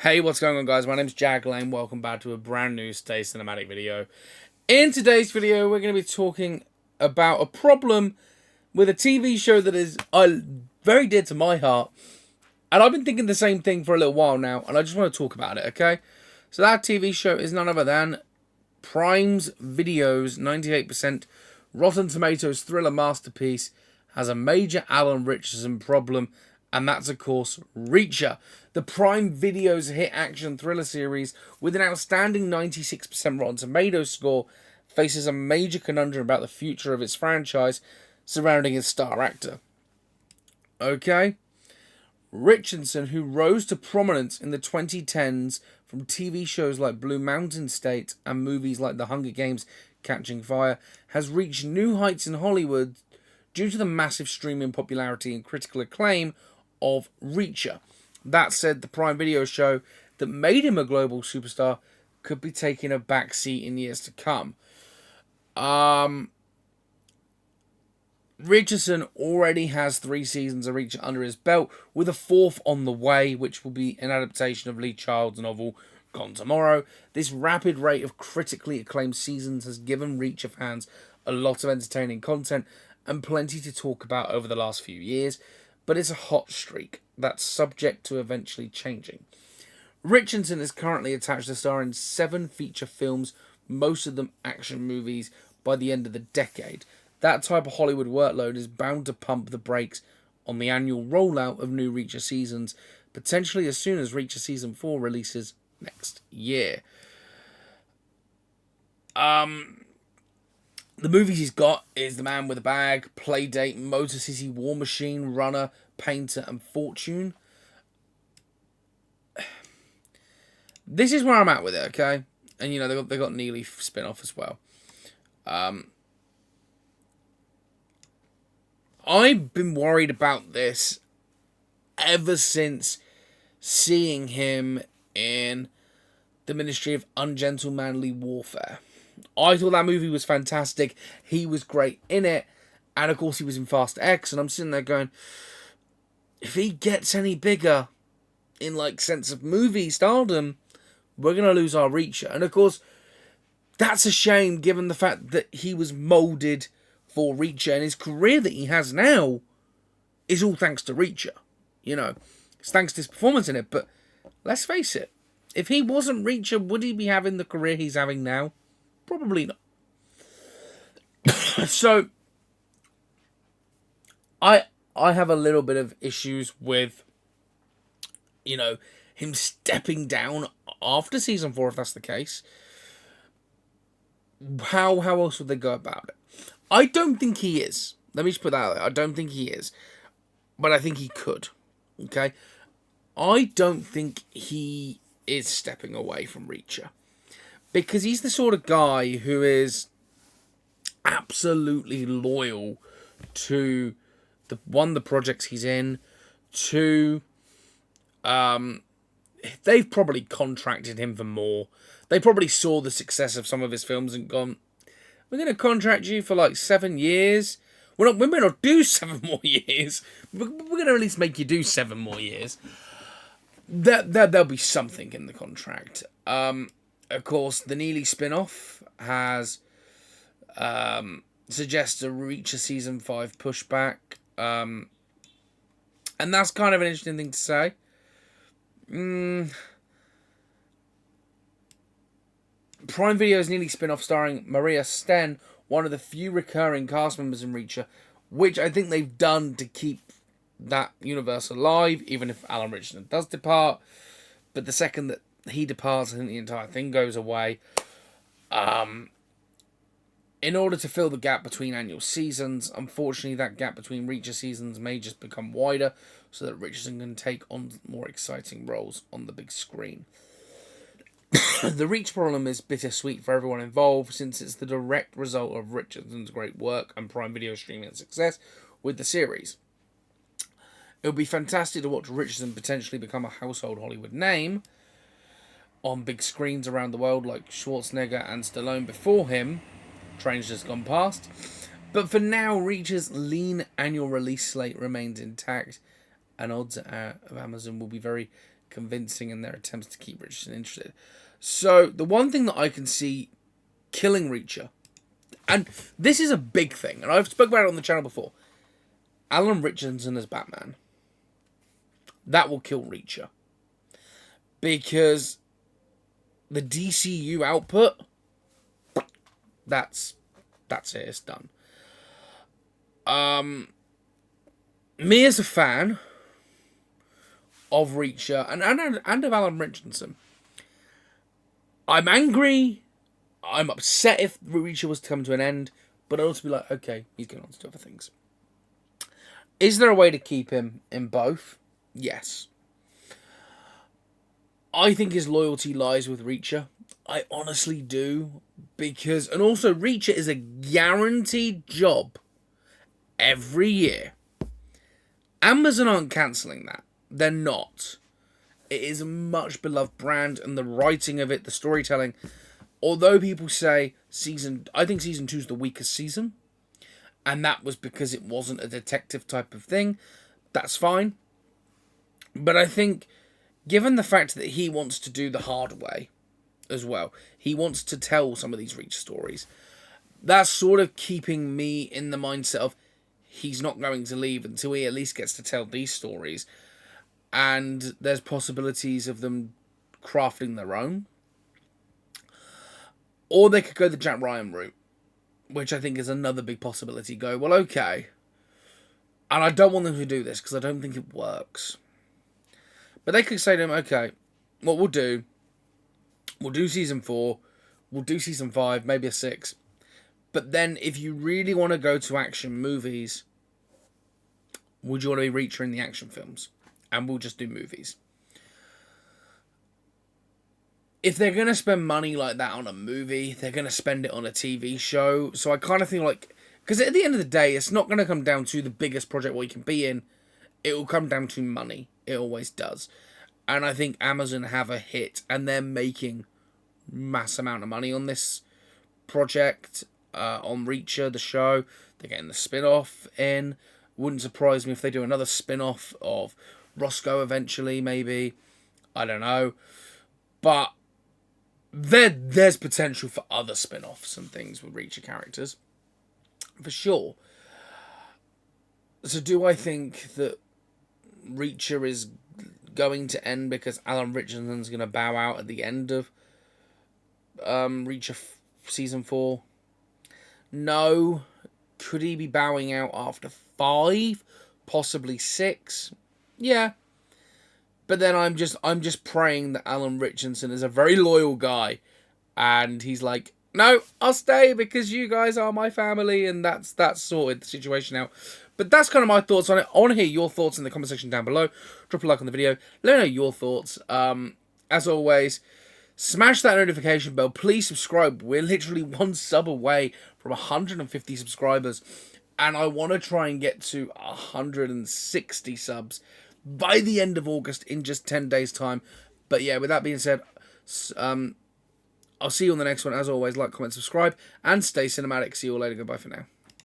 Hey, what's going on, guys? My name's Jag Lane. Welcome back to a brand new Stay Cinematic video. In today's video, we're going to be talking about a problem with a TV show that is very dear to my heart. And I've been thinking the same thing for a little while now, and I just want to talk about it, okay? So that TV show is none other than Prime's Video's 98% Rotten Tomatoes thriller masterpiece has a major Alan Richardson problem, and that's, of course, Reacher. The Prime Video's hit action thriller series, with an outstanding 96% Rotten Tomatoes score, faces a major conundrum about the future of its franchise surrounding its star actor. Okay? Richardson, who rose to prominence in the 2010s from TV shows like Blue Mountain State and movies like The Hunger Games: Catching Fire, has reached new heights in Hollywood due to the massive streaming popularity and critical acclaim of Reacher. That said, the Prime Video show that made him a global superstar could be taking a back seat in years to come. Richardson already has 3 seasons of Reacher under his belt, with a 4th on the way, which will be an adaptation of Lee Child's novel Gone Tomorrow. This rapid rate of critically acclaimed seasons has given Reacher fans a lot of entertaining content and plenty to talk about over the last few years, but it's a hot streak that's subject to eventually changing. Richardson is currently attached to star in 7 feature films, most of them action movies, by the end of the decade. That type of Hollywood workload is bound to pump the brakes on the annual rollout of new Reacher seasons, potentially as soon as Reacher Season 4 releases next year. The movies he's got is The Man with a Bag, Playdate, Motor City, War Machine, Runner, Painter, and Fortune. This is where I'm at with it, okay? And, you know, they got Neely spin-off as well. I've been worried about this ever since seeing him in The Ministry of Ungentlemanly Warfare. I thought that movie was fantastic. He was great in it. And, of course, he was in Fast X. And I'm sitting there going, if he gets any bigger in, like, sense of movie stardom, we're going to lose our Reacher. And, of course, that's a shame given the fact that he was moulded for Reacher, and his career that he has now is all thanks to Reacher. You know, it's thanks to his performance in it. But let's face it, if he wasn't Reacher, would he be having the career he's having now? Probably not. So, I have a little bit of issues with, you know, him stepping down after season 4, if that's the case. How else would they go about it? I don't think he is. Let me just put that out there. I don't think he is. But I think he could. Okay? I don't think he is stepping away from Reacher. Because he's the sort of guy who is absolutely loyal to the projects he's in. They've probably contracted him for more. They probably saw the success of some of his films and gone, we're going to contract you for like 7 years. We may not do 7 more years. We're going to at least make you do 7 more years. There'll be something in the contract. Of course, the Neely spin-off has suggests a Reacher Season 5 pushback. And that's kind of an interesting thing to say. Prime Video's Neely spin-off starring Maria Sten, one of the few recurring cast members in Reacher, which I think they've done to keep that universe alive, even if Alan Richardson does depart. But the second that he departs, I think the entire thing goes away. In order to fill the gap between annual seasons, unfortunately that gap between Reacher seasons may just become wider so that Richardson can take on more exciting roles on the big screen. The Reach problem is bittersweet for everyone involved, since it's the direct result of Richardson's great work and Prime Video streaming success with the series. It would be fantastic to watch Richardson potentially become a household Hollywood name on big screens around the world like Schwarzenegger and Stallone before him. Train's just gone past. But for now, Reacher's lean annual release slate remains intact, and odds are of Amazon will be very convincing in their attempts to keep Richardson interested. So the one thing that I can see killing Reacher, and this is a big thing, and I've spoken about it on the channel before, Alan Richardson as Batman. That will kill Reacher. Because the DCU output, that's it, it's done. Me as a fan of Reacher and of Alan Richardson, I'm angry, I'm upset if Reacher was to come to an end, but I'd also be like, okay, he's going on to do other things. Is there a way to keep him in both? Yes. I think his loyalty lies with Reacher. I honestly do. Because, and also Reacher is a guaranteed job every year. Amazon aren't cancelling that. They're not. It is a much beloved brand, and the writing of it, the storytelling, although people say I think season 2 is the weakest season, and that was because it wasn't a detective type of thing. That's fine. But I think, given the fact that he wants to do the hard way as well, he wants to tell some of these Reacher stories, that's sort of keeping me in the mindset of he's not going to leave until he at least gets to tell these stories. And there's possibilities of them crafting their own. Or they could go the Jack Ryan route, which I think is another big possibility. Go, well, okay. And I don't want them to do this because I don't think it works. But they could say to him, okay, what we'll do season 4, we'll do season 5, maybe a 6. But then if you really want to go to action movies, would you want to be Reacher in the action films? And we'll just do movies. If they're going to spend money like that on a movie, they're going to spend it on a TV show. So I kind of feel like, because at the end of the day, it's not going to come down to the biggest project what you can be in. It will come down to money. It always does. And I think Amazon have a hit, and they're making mass amount of money on this project, on Reacher, the show. They're getting the spin-off in. Wouldn't surprise me if they do another spin-off of Roscoe eventually, maybe. I don't know. But there's potential for other spin-offs and things with Reacher characters. For sure. So do I think that Reacher is going to end because Alan Richardson's going to bow out at the end of Reacher season 4? No. Could he be bowing out after 5? Possibly 6? Yeah. But then I'm just praying that Alan Richardson is a very loyal guy, and he's like, no, I'll stay because you guys are my family, and that's sorted the situation out. But that's kind of my thoughts on it. I want to hear your thoughts in the comment section down below. Drop a like on the video. Let me know your thoughts. As always, smash that notification bell. Please subscribe. We're literally 1 sub away from 150 subscribers. And I want to try and get to 160 subs by the end of August in just 10 days' time. But yeah, with that being said, I'll see you on the next one. As always, like, comment, subscribe, and stay cinematic. See you all later. Goodbye for now.